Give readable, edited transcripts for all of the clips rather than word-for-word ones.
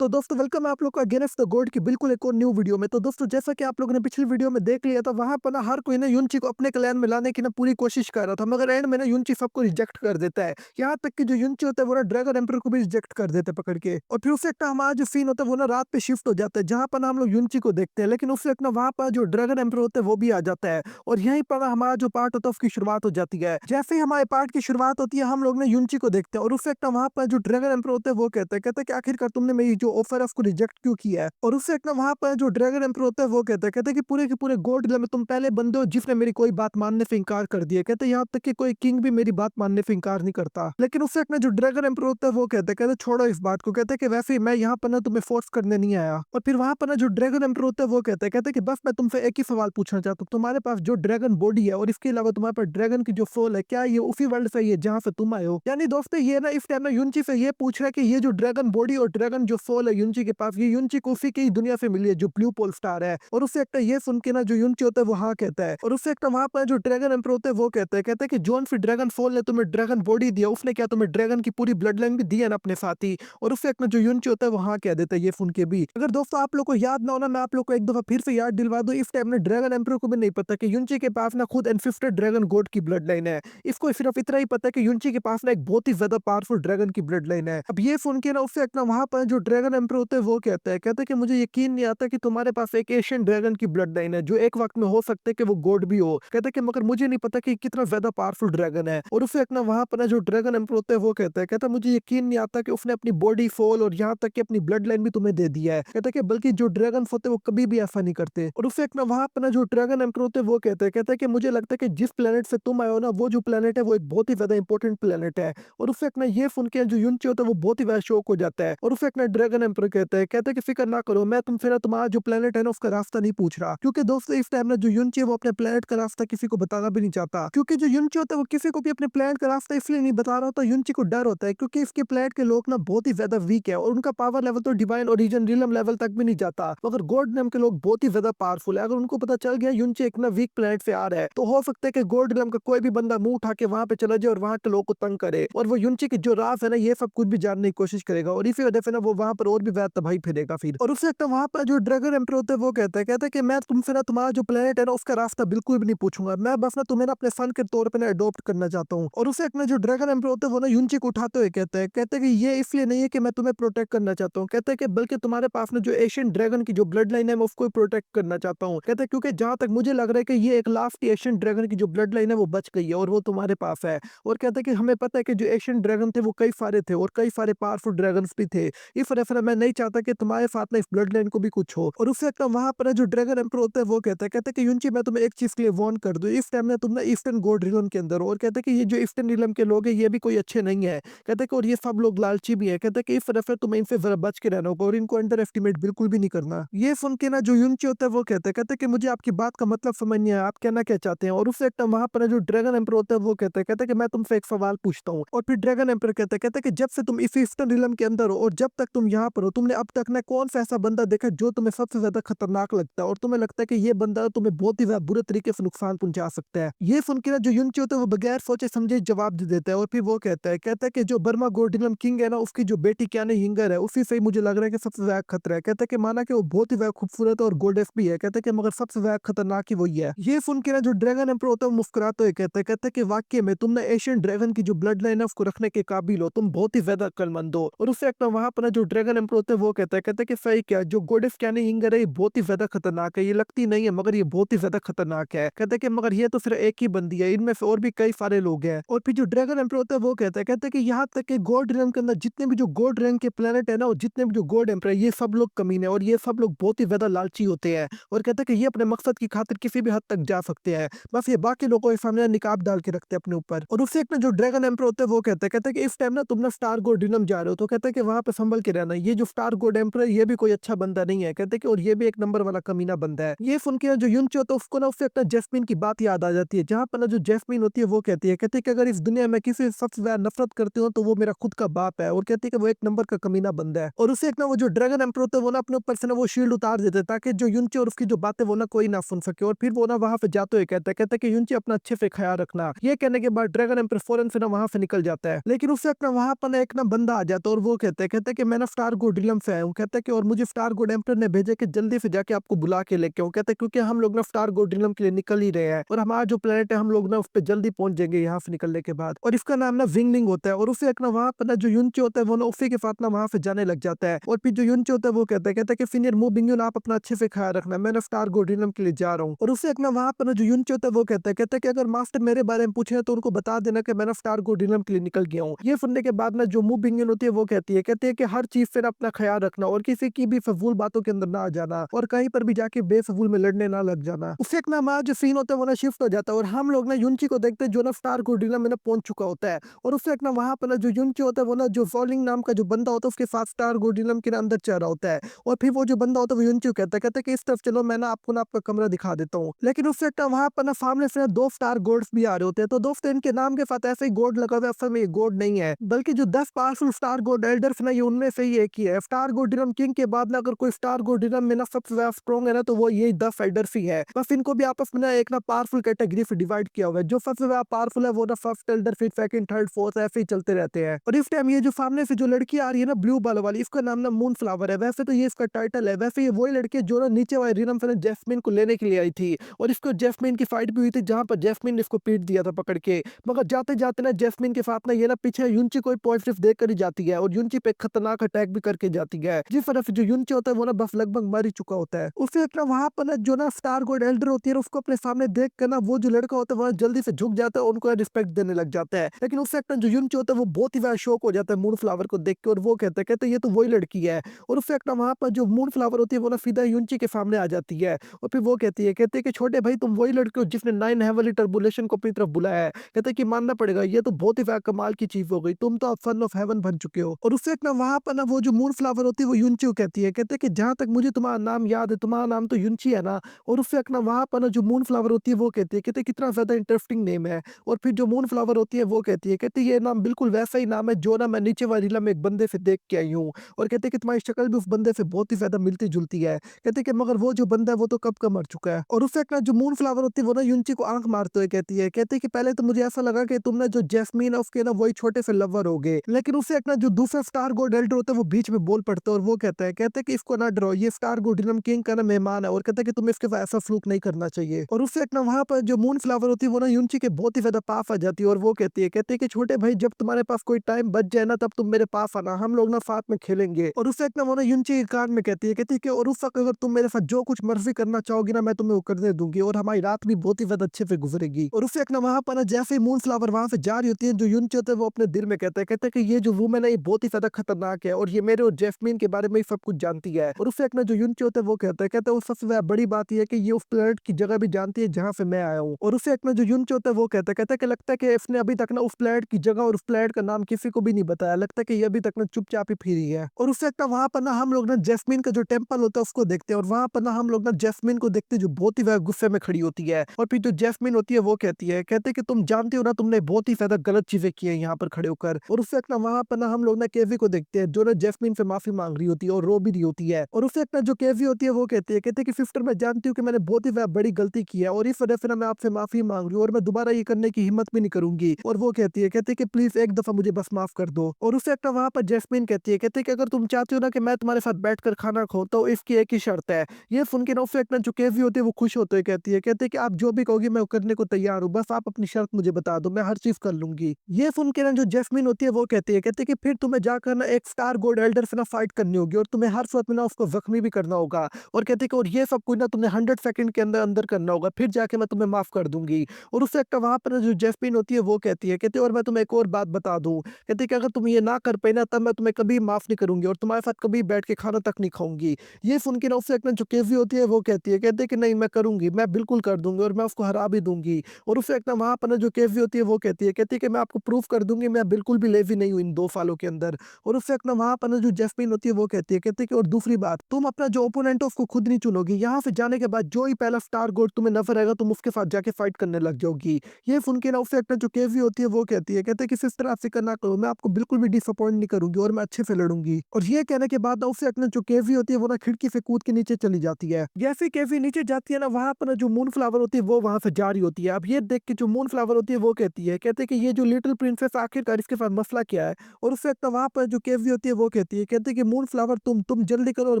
तो दोस्तों वेलकम है आप लोग का अगेन ऑफ द गॉड की बिल्कुल एक और न्यू वीडियो में। तो दोस्तों जैसा कि आप लोगों ने पिछली वीडियो में देख लिया था, वहां पर ना हर कोई ना युनची को अपने क्लैन में लाने की ना पूरी कोशिश कर रहा था, मगर एंड में ना युनची सबको रिजेक्ट कर देता है। यहाँ तक कि जो युनची होता है वो ना ड्रैगन एम्पर को भी रिजेक्ट कर देते हैं पकड़ के। और फिर उससे एक ना हमारा जो सीन होता है वो ना रात पे शिफ्ट हो जाता है, जहाँ पर ना हम लोग युनची को देखते हैं, लेकिन उससे एक ना वहाँ पर जो ड्रैगन एम्पर होता है वो भी आ जाता है। और यहीं पर ना हमारा जो पार्ट होता है उसकी शुरुआत हो जाती है। जैसे ही हमारे पार्ट की शुरुआत होती है हम लोग ना युनची को देखते हैं, और उससे एक ना वहाँ पर जो ड्रैगन एम्पर होता है वो कहते हैं कि आखिरकार तुमने मेरी जो ऑफर है उसको रिजेक्ट क्यों किया है। और उससे एक ना वहाँ पर जो ड्रैगन एम्पर होता है वो कहते हैं कि पूरे के पूरे गोल्ड में तुम पहले बंदे हो जिसने मेरी कोई बात मानने से इंकार कर दिया। कहते हैं यहाँ तक कि कोई किंग भी मेरी बात मानने से इंकार नहीं करता। लेकिन उससे एक ना जो ड्रैगन एम्पर होता है वो कहते हैं छोड़ो इस बात को। कहते हैं कि वैसे ही मैं यहाँ पर ना तुम्हें फोर्स करने नहीं आया। और फिर वहाँ पर ना जो ड्रैगन एम्पर होता है वो कहते हैं कि बस मैं तुमसे एक ही सवाल पूछना चाहता हूँ, तुम्हारे पास जो ड्रैगन बॉडी है और इसके अलावा तुम्हारे पास ड्रैगन की जो सोल है, क्या ये उसी वर्ल्ड से ही है जहाँ से तुम आए हो? यानी दोस्तों ये ना इस टाइम ना युनची से ये पूछ रहा है कि ये जो ड्रैगन बॉडी और ड्रैगन जो सोल है युनची के पास, ये युनची को उसी की ही दुनिया से मिली है जो ब्लू पोल स्टार है। और उससे एक ये सुन के ना जो युनची होता है वो हाँ कहता है। और उससे एक वहां पर जो ड्रैगन एम्पर होते हैं वो कहते हैं कि जोन फिर ड्रैगन सोल ने तुम्हें ड्रैगन बॉडी दिया, उसने क्या तुम्हें ड्रैगन की पूरी ब्लड लाइन भी दी है ना अपने साथ ही? और उससे एक जो युनची होता है वो हाँ कह देता है ये सुन के भी। अगर दोस्तों आप लोग को याद ना हो ना, मैं आप लोग को एक दफा फिर से याद दिलवा दूं, इस टाइम में ड्रैगन एम्पर को भी नहीं पता कि युनची के पास ना खुद एनफिफ्टेड ड्रैगन गॉड की ब्लड लाइन है। इसको सिर्फ इतना ही पता है कि युनची के पास ना एक बहुत ही ज्यादा पावरफुल ड्रैगन की ब्लड लाइन है। अब ये सुन के ना उससे एक वहां पर जो ड्रैगन एम्पर होते हैं वो कहते हैं कि मुझे यकीन नहीं आता कि तुम्हारे पास एक एशियन ड्रैगन की ब्लड लाइन है जो एक वक्त में हो सकता है कि वो गॉड भी हो। कहते हैं कि मगर मुझे नहीं पता कि कितना ज्यादा पावरफुल ड्रैगन है। और उसे एक वहां पर ना जो ड्रैगन एम्पर होते हैं वो कहता है मुझे यकीन नहीं आता कि उसने अपनी बॉडी सोल और यहाँ तक कि अपनी ब्लड लाइन भी तुम्हें दे दिया है। कहता है कि बल्कि जो ड्रैगन होते हैं वो कभी भी ऐसा नहीं करते। और उसे एक वहां पर ना जो ड्रैगन एम्पर होते हैं वो कहते हैं कि मुझे लगता है कि जिस प्लेनेट से तुम आए हो ना, वो जो प्लेनेट है वो एक बहुत ही ज्यादा इंपॉर्टेंट प्लेनेट है। और उससे एक ये सुन के जो युनची होता है वो बहुत ही ज्यादा शौक हो जाता है। और उससे एक ड्रैगन एम्पर कहते हैं कि फिक्र ना करो, मैं तुमसे ना तुम्हारा जो प्लेनेट है ना उसका रास्ता नहीं पूछ रहा। क्योंकि दोस्तों इस टाइम ना जो युनची है वो अपने प्लेनेट का रास्ता किसी को बताना भी नहीं चाहता। क्योंकि जो युनची होता है वो किसी को भी अपने प्लेनेट का रास्ता इसलिए नहीं बता रहा होता, युनची को डर होता है क्योंकि इसके प्लेनेट के लोग ना बहुत ही ज्यादा वीक है और उनका पावर लेवल तो डिवाइन ओरिजिन रिलम लेवल तक भी नहीं जाता, मगर गॉड नेम के लोग बहुत ही ज्यादा पावरफुल है। अगर उनको पता चल गया युनची एक ना वीक प्लेनेट से आ रहा है, तो हो सकता है कि गॉड नेम का कोई भी बंदा मुंह उठा के वहां पे चला जाए और वहां के लोग को तंग करे, और वो युनची की जो राज है ना ये सब कुछ भी जानने की कोशिश करेगा, और इसी वजह से ना वो वहां पर और भी ज्यादा तबाही फैलेगा फिर। और उससे एक वहां पर जो ड्रैगन एम्पर होते हैं वो कहते हैं कि मैं तुमसे ना तुम्हारा जो प्लेनेट है ना उसका रास्ता बिल्कुल भी नहीं पूछूंगा, मैं बस ना तुम्हें ना अपने सन के तौर पे ना अडॉप्ट करना चाहता हूँ। और उसे एक जो ड्रैगन एम्पर होते हैं वो ना युनची को उठाते हुए कहते हैं कि ये इसलिए नहीं है कि मैं तुम्हें प्रोटेक्ट करना चाहता हूँ, कहते हैं कि बल्कि तुम्हारे पास ना जो एशियन ड्रैगन की जो ब्लड लाइन है मैं उसको प्रोटेक्ट करना चाहता हूँ। कहते हैं क्योंकि जहां तक मुझे लग रहा है कि ये एक लास्ट एशियन ड्रैगन की जो ब्लड लाइन है वो बच गई है और वो तुम्हारे पास है। और कहते हैं कि हमें पता है कि जो एशियन ड्रैगन थे वो कई सारे थे और कई सारे पावरफुल ड्रैगन भी थे, इस वजह से मैं नहीं चाहता कि तुम्हारे साथ ना इस ब्लड लाइन को भी कुछ हो। और उससे एक वहां पर जो ड्रैगन एम्पर होता है वो कहते हैं कि युनची मैं तुम्हें एक चीज के लिए वार्न कर दूं, इस टाइम ना तुम ना ईस्टर्न गॉड रिलम के अंदर हो, और कहते हैं कि ये जो ईस्टर्न रिलम के लोग हैं ये भी कोई अच्छे नहीं है। कहते हैं कि और ये सब लोग लालची भी है। कहते हैं कि इस तरफ तुम्हें इनसे जरा बच के रहना होगा और इनको अंडर एस्टिमेट बिल्कुल भी नहीं करना। ये सुन के ना जो युनची होता है वो कहते हैं कि मुझे आपकी बात का मतलब समझ नहीं आया, आप कहना क्या चाहते हैं? और उससे एक वहां पर जो ड्रैगन एम्पर होता है वो कहते हैं कि मैं तुमसे एक सवाल पूछता हूँ। और फिर ड्रैगन एम्पर कहते हैं कि जब से तुम इस ईस्टर्न रिलम के अंदर हो और जब तक तुम यहाँ पर हो, तुमने अब तक ना कौन सा ऐसा बंदा देखा जो तुम्हें सबसे ज्यादा खतरनाक लगता है और तुम्हें लगता है कि ये बंदा तुम्हें बहुत ही ज्यादा बुरे तरीके से नुकसान पहुंचा सकता है? ये सुन के ना जो युनची होता है वो बगैर सोचे समझे जवाब दे देता है। और फिर वो कहता है कि जो बर्मा गोल्डिनम किंग है ना उसकी जो बेटी क्यानी हिंगर है उसी से ही मुझे लग रहा है कि सबसे ज्यादा खतरा है। कहता है कि माना कि वो बहुत ही ज्यादा खूबसूरत और गोल्डेस भी है, कहता है कि मगर सबसे ज्यादा खतरनाक ही वही है। ये सुन के ना जो ड्रैगन एम्पर होता है वो मुस्कुराते हुए कहता है कि वाकई में तुम ना एशियन ड्रैगन की जो ब्लड लाइन है उसको रखने के काबिल हो, तुम बहुत ही ज्यादा अक्लमंद हो। और उससे एक वहां पर ना जो ड्रैगन एम्पर होता है वो कहता है कि सही क्या, जो गोडेस क्यानी हिंगर है ये बहुत ही ज्यादा खतरनाक है, ये लगती नहीं है मगर ये बहुत ही ज्यादा खतरनाक है। कहता है कि मगर ये तो सिर्फ एक ही बंदी है, इनमें से और भी कई सारे लोग हैं। और फिर जो ड्रैगन एम्पर होता है वो कहता है कि यहाँ तक कि गोल्ड रैंक के अंदर जितने भी जो गोल्ड रैंक के प्लेनेट है ना और जितने भी जो गोल्ड एम्पर है ये सब लोग कमीने हैं और ये सब लोग बहुत ही ज्यादा लालची होते हैं। और कहते हैं कि ये अपने मकसद की खातिर किसी भी हद तक जा सकते हैं, बस ये बाकी लोगों के सामने निकाब डाल के रखते हैं अपने ऊपर। और उससे एक ना जो ड्रैगन एम्पर होता है वो कहता है कि इस टाइम ना तुम ना स्टार गोल्डिनम जा रहे हो, तो कहता है कि वहां पे संभल के रहना, ये जो स्टार गोल्ड एम्पर है ये भी कोई अच्छा बंदा नहीं है। कहते हैं कि और ये भी एक नंबर वाला कमीना बंदा है। ये सुन के जो युनची होता है उसको ना उससे एक जैस्मीन की बात याद आ जाती है, जहां पर ना जो जैस्मीन होती है वो कहती है कि अगर इस दुनिया में किसी से सबसे ज्यादा नफरत करती हूँ तो वो मेरा खुद का बाप है, और कहती है कि वो एक नंबर का कमीना बंदा है। और उसे एक ना वो जो ड्रैगन एम्पर होता है वो ना अपने ऊपर से ना वो शील्ड उतार देते हैं ताकि जो युनची और उसकी जो बातें वो ना कोई ना सुन सके। और फिर वो ना वहां पे जाते हुए कहता है कि युनची अपना अच्छे से ख्याल रखना। ये कहने के बाद ड्रैगन एम्पर फौरन से ना वहां से निकल जाता है, लेकिन उससे एक ना वहां पर ना एक ना बंदा आ जाता है और वो कहता है कि मैं ना स्टार स्टार गोल्डिलम से आया हूँ। कहता है कि और मुझे स्टार गोल्ड एम्परर ने भेजा कि जल्दी से जाके आपको बुला के लेके आऊँ। कहता है क्योंकि हम लोग ना स्टार गोल्डिलम के लिए निकल ही रहे हैं और हमारा जो प्लेनेट है हम लोग ना उस पे जल्दी पहुँच जाएँगे यहाँ से निकलने के बाद। और इसका नाम ना विंगलिंग होता है और उसे एक ना वहाँ पर ना जो युनची होता है वो ना उसी के साथ ना वहाँ से जाने लग जाता है। और फिर जो युनची होता है वो कहता है कि फिनियर मूविंग यून, आप अपना अच्छे से ख्याल रखना, मैं ना स्टार गोल्डिलम के लिए जा रहा हूँ। और उसे एक ना वहाँ पर ना जो युनची होता है वो कहता है कि अगर मास्टर मेरे बारे में पूछे तो उनको बता देना कि मैं ना स्टार गोल्डिलम के लिए निकल गया हूँ। ये सुनने के बाद ना जो मूविंग यून होती है वो कहती है कि हर चीज से ना अपना ख्याल रखना और किसी की भी फजूल बातों के अंदर ना आ जाना और कहीं पर भी जाके बेफजूल में लड़ने ना लग जाना। उससे एक ना हमारा जो सीन होता है वो ना शिफ्ट हो जाता है और हम लोग ना युनची को देखते हैं जो ना स्टार गोल्डिलम में ना पहुंच चुका होता है। और उससे एक ना वहां पर ना जो युनची होता है वो ना जो फॉलिंग नाम का जो बंदा होता है उसके साथ स्टार गोल्डिलम के ना अंदर चल रहा होता है। और फिर वो जो बंदा होता है वो युनची को कहता है कि इस तरफ चलो, मैं ना आपको ना आपका कमरा दिखा देता हूँ। लेकिन उससे एक ना वहां पर ना सामने से ना दो स्टार गोल्ड्स भी आ रहे होते हैं। तो दोस्तों इनके नाम के साथ ऐसे ही गोल्ड लगा हुआ है, असल में ये गोल्ड नहीं है बल्कि जो 10 पावरफुल स्टार गोल्ड एल्डर्स ना ये उनमें से ही एक ही है। स्टार गोल्डिलम किंग के बाद ना अगर कोई स्टार गोल्डिलम में ना सबसे ज्यादा स्ट्रॉन्ग है ना तो वो ये 10 एल्डर्स ही है। बस इनको भी आपस में ना एक ना पावरफुल कैटेगरी से डिवाइड किया हुआ है। जो सबसे ज्यादा पावरफुल है वो ना फर्स्ट एल्डर, फिर सेकंड, थर्ड, फोर्थ ऐसे ही चलते रहते हैं। और इस टाइम ये जो सामने से जो लड़की आ रही है ना ब्लू बालों वाली, इसका नाम ना मून फ्लावर है। वैसे तो ये इसका टाइटल है, वैसे ये वही लड़की है जो ना नीचे वाले रिनम से ना जैस्मिन को लेने के लिए आई थी और इसको जैस्मिन की फाइट भी हुई थी जहां पर जैस्मिन ने इसको पीट दिया था पकड़ के। मगर जाते जाते ना जैस्मिन के साथ ना ये ना पीछे युनची को पॉइंट सिर्फ देख कर ही जाती है और युनची पे खतरनाक अटैक भी करके जाती है। जिस वजह से जो युनची होता है वो ना बस लगभग मर ही चुका होता है। उससे एक ना वहां पर ना जो ना स्टार गोल्ड एल्डर होती है उसको अपने सामने देख कर ना वो जो लड़का होता है वो जल्दी से झुक जाता है और उनको रिस्पेक्ट देने लग जाता है। लेकिन उससे एक ना जो युनची होता है वो बहुत ही ज्यादा शौक हो जाता है मून फ्लावर को देख के और वो कहते हैं ये तो वही लड़की है। और उससे एक ना वहां पर जो मून फ्लावर होती है वो ना सीधा युनची के सामने आ जाती है और फिर वो कहती है कि छोटे भाई तुम वही लड़के हो जिसने 9 हेवनली टर्बुलेशन को अपनी तरफ बुलाया है। कहते हैं कि मानना पड़ेगा, ये तो बहुत ही ज्यादा कमाल की चीज हो गई, तुम तो अब सन ऑफ हेवन बन चुके हो। और उससे एक ना वहां पर ना वो जो मून फ्लावर होती है वो युनची को कहते हैं कि जहां तक मुझे तुम्हारा नाम याद है तुम्हारा नाम तो युनची है ना। और उससे एक ना वहां पर ना जो मून फ्लावर होती है वो कहते हैं कितना ज्यादा इंटरेस्टिंग नेम है। और फिर जो मून फ्लावर होती है वो कहती है ये नाम बिल्कुल वैसा ही नाम है जो ना मैं नीचे वाली रीला में एक बंदे से देख के आई हूँ। और कहते हैं कि तुम्हारी शक्ल भी उस बंदे से बहुत ही ज्यादा मिलती जुलती है। कहते हैं कि मगर वो जो बंदा है वो तो कब का मर चुका है। और उससे एक ना जो मून फ्लावर होती है वो ना युनची को आंख मारते हुए कहती है कि पहले तो मुझे ऐसा लगा कि तुम ना जो जैस्मीन है उसके ना वही छोटे से लवर हो गए। लेकिन उससे एक ना जो दूसरा स्टार गोल्ड एल्डर होता है वो बीच में बोल पड़ता है और वो कहते हैं कि इसको ना डरो, ये स्टार गोल्डिनम किंग का ना मेहमान है और कहते हैं कि तुम्हें इसके साथ ऐसा सलूक नहीं करना चाहिए। और उससे एक ना वहां पर जो मून फ्लावर होती है वो ना युनची के बहुत ही ज्यादा पास आ जाती है और वो कहती है कि छोटे भाई जब तुम्हारे पास कोई टाइम बच जाए ना तब तुम मेरे पास आना, हम लोग ना साथ में खेलेंगे। और उससे एक ना वो ना युनची के कान में कहती है कि और उस वक्त अगर तुम मेरे साथ जो कुछ मर्जी करना चाहोगी ना मैं तुम्हें वो करने दूंगी और हमारी रात भी बहुत ही ज्यादा अच्छे से गुजरेगी। और उससे एक ना वहां पर ना जैसे ही मून फ्लावर वहां से जा रही होती है जो युनची होता है वो अपने दिल में कहता है कि ये जो वूमेन है ये बहुत ही ज्यादा खतरनाक है और ये मेरे और जैस्मीन के बारे में ही सब कुछ जानती है। और उससे एक ना जो युनची होता है वो कहता है वो सबसे ज्यादा बड़ी बात यह है कि ये उस प्लेनेट की जगह भी जानती है जहां से मैं आया हूँ। और उससे एक ना जो युनची होता है वो कहता है कि लगता है कि इसने अभी तक ना उस प्लेनेट की जगह और उस प्लेनेट का नाम किसी को भी नहीं बताया, लगता है कि ये अभी तक ना चुपचाप ही फिरी है। और उससे एक ना वहां पर ना हम लोग ना जैस्मीन का जो टेम्पल होता है उसको देखते हैं और वहां पर ना हम लोग ना जैस्मीन को देखते हैं जो बहुत ही ज्यादा गुस्से में खड़ी होती है। और फिर जो जैस्मीन होती है वो कहते हैं कि तुम जानते हो ना तुमने बहुत ही ज्यादा गलत चीजें की है यहाँ पर खड़े होकर। और उससे एक ना वहां पर ना हम लोग ना केवी को देखते हैं जो ना जैस्मीन से माफी मांग रही होती है और रो भी रही होती है। और उससे एक ना जो केवी होती है वो कहते हैं कि सिस्टर मैं जानती हूँ कि मैंने बहुत ही ज्यादा बड़ी गलती की है और इस वजह से ना मैं आपसे माफी मांग रही हूँ और मैं दोबारा ये करने की हिम्मत भी नहीं करूंगी। और वो कहती है कि प्लीज एक दफा मुझे बस माफ कर दो। और उससे एक ना वहां पर जैस्मीन कहती है कि अगर तुम चाहती हो ना कि मैं तुम्हारे साथ बैठकर खाना खाऊं तो इसकी एक ही शर्त है। ये सुन के ना उससे एक ना जो केवी होती है वो खुश होते हुए कहती है कि आप जो भी कहोगी मैं वो करने को तैयार हूँ, बस आप अपनी शर्त मुझे बता दो, मैं हर चीज कर लूंगी। ये सुन के ना जो जैस्मीन होती है वो कहती है कि फिर तुम्हें जाकर ना एक स्टार गोल्ड एल्डर से ना फाइट करनी होगी और तुम्हें हर सूरत में ना उसको जख्मी भी करना होगा। और कहती है कि और ये सब कुछ ना तुम्हें 100 सेकंड के अंदर अंदर करना होगा, फिर जाके मैं तुम्हें माफ कर दूंगी। और उससे एक वहां पर ना जो जैस्मीन होती है वो कहती है और मैं तुम्हें एक और बात बता दूं, कहती है कि अगर तुम ये ना कर पाई ना तब मैं तुम्हें कभी माफ नहीं करूंगी और तुम्हारे साथ कभी बैठ के खाना तक नहीं खाऊंगी। ये सुन के ना उससे एक ना जो केवी होती है वो कहती है कि नहीं मैं करूंगी, मैं बिल्कुल कर दूंगी और मैं उसको हरा भी दूंगी। और उससे एक ना वहां पर ना जो केवी होती है वो कहती है कि मैं आपको प्रूफ कर दूंगी मैं बिल्कुल भी लेजी नहीं हूँ इन 2 सालों के अंदर। और उससे एक ना वहां पर ना जो जैस्मीन होती है वो कहती है कि और दूसरी बात, तुम अपना जो ओपोनेंट है उसको खुद नहीं चुनोगी, यहाँ से जाने के बाद जो ही पहला स्टार गोल्ड तुम्हें नजर आएगा तुम उसके साथ जाके फाइट करने लग जाओगी। ये सुन के ना उससे एक ना जो केवी होती है वो कहती है कि इस तरह फिक्र ना करो, मैं आपको बिल्कुल भी डिसअपॉइंट नहीं करूंगी और मैं अच्छे से लड़ूंगी। और ये कहने के बाद ना उससे एक ना जो केवी होती है वो ना खिड़की से कूद के नीचे चली जाती है। जैसे ही केवी नीचे जाती है ना वहां पर ना जो मून फ्लावर होती है वो वहां से जा रही होती है। अब ये देख के जो मून फ्लावर होती है वो कहती है कि ये जो लिटिल प्रिंसेस आखिरकार इसके साथ मसला क्या है। और उससे एक ना वहां पर जो केवी होती है वो कहती है कि मून फ्लावर तुम जल्दी करो और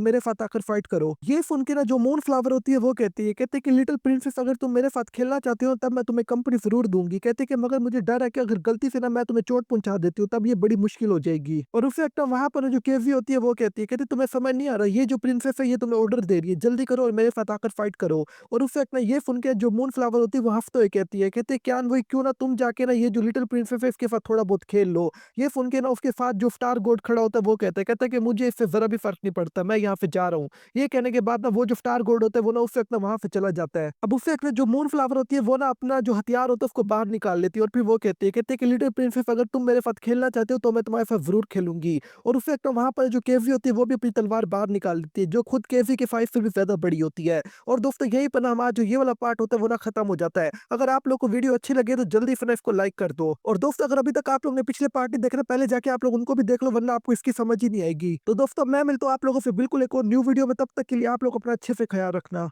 मेरे साथ आकर फाइट करो। ये सुन के ना जो मून फ्लावर होती है वो कहती है कि लिटिल प्रिंसेस अगर तुम मेरे साथ खेलना चाहती हो तब मैं तुम्हें कंपनी ज़रूर दूँगी। कहती है कि मगर मुझे डर है कि अगर गलती से ना मैं तुम्हें चोट पहुँचा देती हूँ तब ये बड़ी मुश्किल हो जाएगी। और उसे लगता है वहाँ पर जो केवी होती है वो कहती है तुम्हें समझ नहीं आ रहा, ये जो प्रिंसेस है ये तुम्हें ऑर्डर दे रही है, जल्दी करो और मेरे साथ आकर फाइट करो। और उसे लगता है ये सुन के जो मून फ्लावर होती है वो हँसते हुए कहती है क्या वही क्यों ना तुम जाके ना ये जो लिटिल प्रिंसेस है इसके साथ थोड़ा बहुत खेल लो। ये सुन के ना उसके साथ जो स्टार गॉड खड़ा होता है वो कहता है कि मुझे इससे ज़रा भी फ़र्क नहीं पड़ता, मैं यहाँ से जा रहा हूँ। ये कहने के बाद ना वो जो स्टार गॉड होता है वो ना उस वक़्त ना वहाँ से चला जाता है। अब उस वक़्त ना जो मून फ्लावर होती है वो ना अपना जो हथियार होता है उसको बाहर निकाल लेती है और फिर वो कहती है कि लिटिल प्रिंसेस अगर तुम मेरे साथ खेलना चाहते हो तो मैं तुम्हारे साथ ज़रूर खेलूँगी। और उस वक़्त ना वहाँ पर जो केवी होती है वो भी अपनी तलवार बाहर निकाल लेती है, जो खुद केवी के साइज़ से भी ज़्यादा बड़ी होती है। और दोस्तों यहीं पर ना हमारा जो ये वाला पार्ट होता है वो ना खत्म हो जाता है। अगर आप लोग को वीडियो अच्छी लगे तो जल्दी से ना इसको लाइक कर दो। और दोस्तों अगर अभी तक आप लोग ने पिछले पार्ट नहीं देखे ना पहले जाके आप लोग उनको भी देख लो, वरना आपको इसकी समझ ही नहीं आएगी। तो दोस्तों मैं मिलता हूँ आप लोगों से बिल्कुल एक और न्यू वीडियो में, तब तक के लिए आप लोग अपना अच्छे से ख्याल रखना।